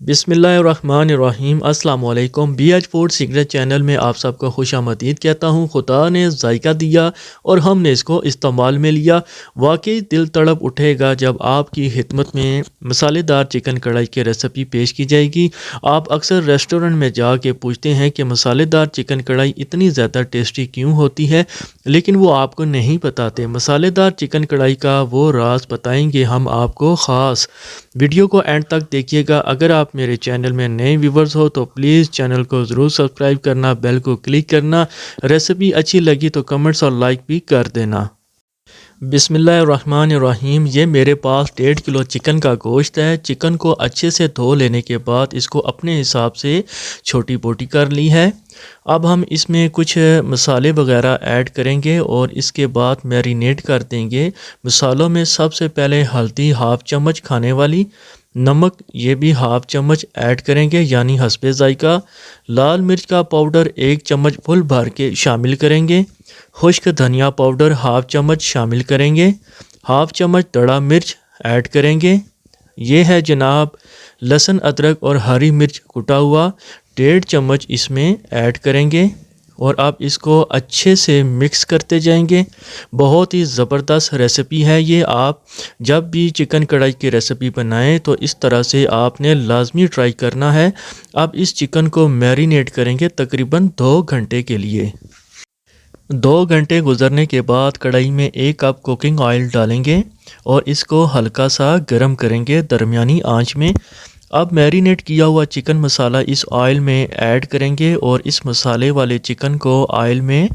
बिस्मिल्लाहिर्रहमानिर्रहीम अस्सलाम वालेकुम। BH फूड सीक्रेट चैनल में आप सबको खुशामदीद कहता हूँ। खुदा ने जायका दिया और हमने इसको इस्तेमाल में लिया। वाकई दिल तड़प उठेगा जब आपकी खिदमत में मसालेदार चिकन कढ़ाई की रेसिपी पेश की जाएगी। आप अक्सर रेस्टोरेंट में जाके पूछते हैं कि मसालेदार चिकन कढ़ाई इतनी ज़्यादा टेस्टी क्यों होती है, लेकिन वो आपको नहीं बताते। मसालेदार चिकन कढ़ाई का वो राज बताएंगे हम आपको। ख़ास वीडियो को एंड तक देखिएगा। अगर आप मेरे चैनल में नए व्यूवर्स हो तो प्लीज़ चैनल को ज़रूर सब्सक्राइब करना, बेल को क्लिक करना। रेसिपी अच्छी लगी तो कमेंट्स और लाइक भी कर देना। बिस्मिल्लाहिर्रहमानिर्रहीम। ये मेरे पास 1.5 किलो चिकन का गोश्त है। चिकन को अच्छे से धो लेने के बाद इसको अपने हिसाब से छोटी बोटी कर ली है। अब हम इसमें कुछ मसाले वगैरह ऐड करेंगे और इसके बाद मैरिनेट कर देंगे। मसालों में सबसे पहले हल्दी हाफ़ चम्मच खाने वाली, नमक ये भी हाफ़ चम्मच ऐड करेंगे यानी हस्बे ज़ायका। लाल मिर्च का पाउडर 1 चम्मच फुल भर के शामिल करेंगे। खुश्क धनिया पाउडर हाफ़ चम्मच शामिल करेंगे। हाफ़ चम्मच दड़ा मिर्च ऐड करेंगे। ये है जनाब लहसुन अदरक और हरी मिर्च कुटा हुआ 1.5 चम्मच इसमें ऐड करेंगे और आप इसको अच्छे से मिक्स करते जाएंगे। बहुत ही ज़बरदस्त रेसिपी है ये। आप जब भी चिकन कढ़ाई की रेसिपी बनाएं तो इस तरह से आपने लाजमी ट्राई करना है। अब इस चिकन को मैरिनेट करेंगे तकरीबन 2 घंटे के लिए। 2 घंटे गुजरने के बाद कढ़ाई में 1 कप कुकिंग ऑयल डालेंगे और इसको हल्का सा गर्म करेंगे दरमियानी आंच में। अब मैरिनेट किया हुआ चिकन मसाला इस ऑयल में ऐड करेंगे और इस मसाले वाले चिकन को ऑयल में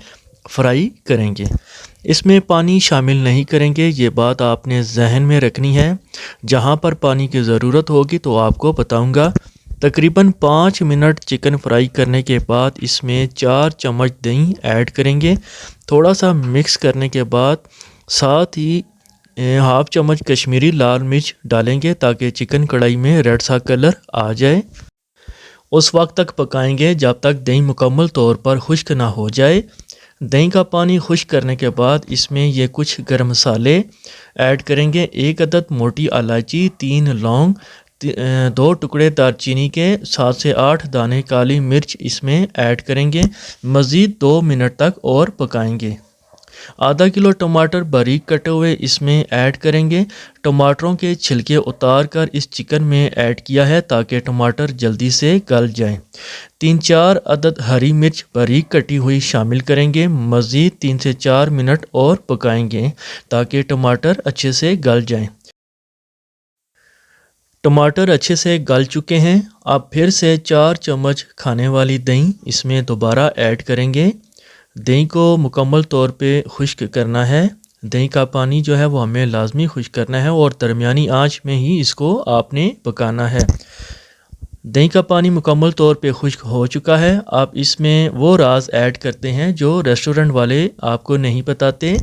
फ्राई करेंगे। इसमें पानी शामिल नहीं करेंगे, ये बात आपने जहन में रखनी है। जहाँ पर पानी की ज़रूरत होगी तो आपको बताऊंगा। तकरीबन 5 मिनट चिकन फ्राई करने के बाद इसमें 4 चम्मच दही ऐड करेंगे। थोड़ा सा मिक्स करने के बाद साथ ही हाफ़ चम्मच कश्मीरी लाल मिर्च डालेंगे ताकि चिकन कढ़ाई में रेड सा कलर आ जाए। उस वक्त तक पकाएंगे जब तक दही मुकम्मल तौर पर खुश्क ना हो जाए। दही का पानी खुश्क करने के बाद इसमें ये कुछ गर्म मसाले ऐड करेंगे। 1 अदद मोटी इलायची, 3 लौंग, 2 टुकड़े दालचीनी के, 7 से 8 दाने काली मिर्च इसमें ऐड करेंगे। मज़ीद 2 मिनट तक और पकाएंगे। आधा किलो टमाटर बारीक कटे हुए इसमें ऐड करेंगे। टमाटरों के छिलके उतार कर इस चिकन में ऐड किया है ताकि टमाटर जल्दी से गल जाएं। 3-4 अदद हरी मिर्च बारीक कटी हुई शामिल करेंगे। मज़ीद 3 से 4 मिनट और पकाएंगे ताकि टमाटर अच्छे से गल जाएं। टमाटर अच्छे से गल चुके हैं। अब फिर से 4 चम्मच खाने वाली दही इसमें दोबारा ऐड करेंगे। दही को मुकम्मल तौर पे खुश्क करना है। दही का पानी जो है वो हमें लाजमी खुश्क करना है और दरमियानी आंच में ही इसको आपने पकाना है। दही का पानी मुकम्मल तौर पे खुश्क हो चुका है। आप इसमें वो राज ऐड करते हैं जो रेस्टोरेंट वाले आपको नहीं बताते।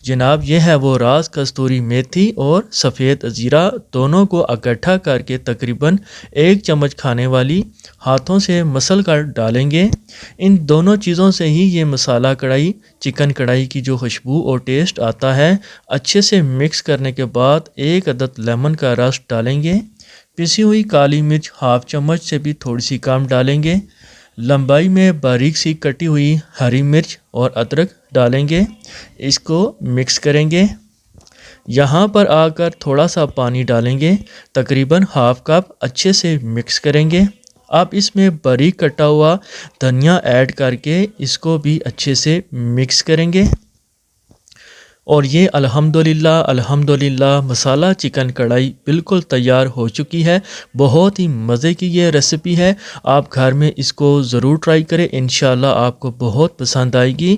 जनाब ये है वो राज, कस्तूरी मेथी और सफ़ेद ज़ीरा दोनों को इकट्ठा करके तकरीबन 1 चम्मच खाने वाली हाथों से मसल कर डालेंगे। इन दोनों चीज़ों से ही ये मसाला कढ़ाई, चिकन कढ़ाई की जो खुशबू और टेस्ट आता है। अच्छे से मिक्स करने के बाद 1 अदद लेमन का रस डालेंगे। पिसी हुई काली मिर्च हाफ़ चम्मच से भी थोड़ी सी कम डालेंगे। लंबाई में बारीक सी कटी हुई हरी मिर्च और अदरक डालेंगे। इसको मिक्स करेंगे। यहाँ पर आकर थोड़ा सा पानी डालेंगे, तकरीबन हाफ़ कप। अच्छे से मिक्स करेंगे। अब इसमें बारीक कटा हुआ धनिया ऐड करके इसको भी अच्छे से मिक्स करेंगे। और ये अल्हम्दुलिल्लाह मसाला चिकन कढ़ाई बिल्कुल तैयार हो चुकी है। बहुत ही मज़े की ये रेसिपी है। आप घर में इसको ज़रूर ट्राई करें, इंशाल्लाह आपको बहुत पसंद आएगी।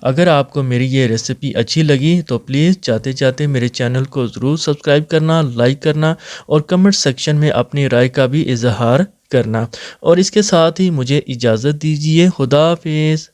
अगर आपको मेरी ये रेसिपी अच्छी लगी तो प्लीज़ जाते जाते मेरे चैनल को ज़रूर सब्सक्राइब करना, लाइक करना और कमेंट सेक्शन में अपनी राय का भी इजहार करना। और इसके साथ ही मुझे इजाज़त दीजिए। खुदा हाफिज़।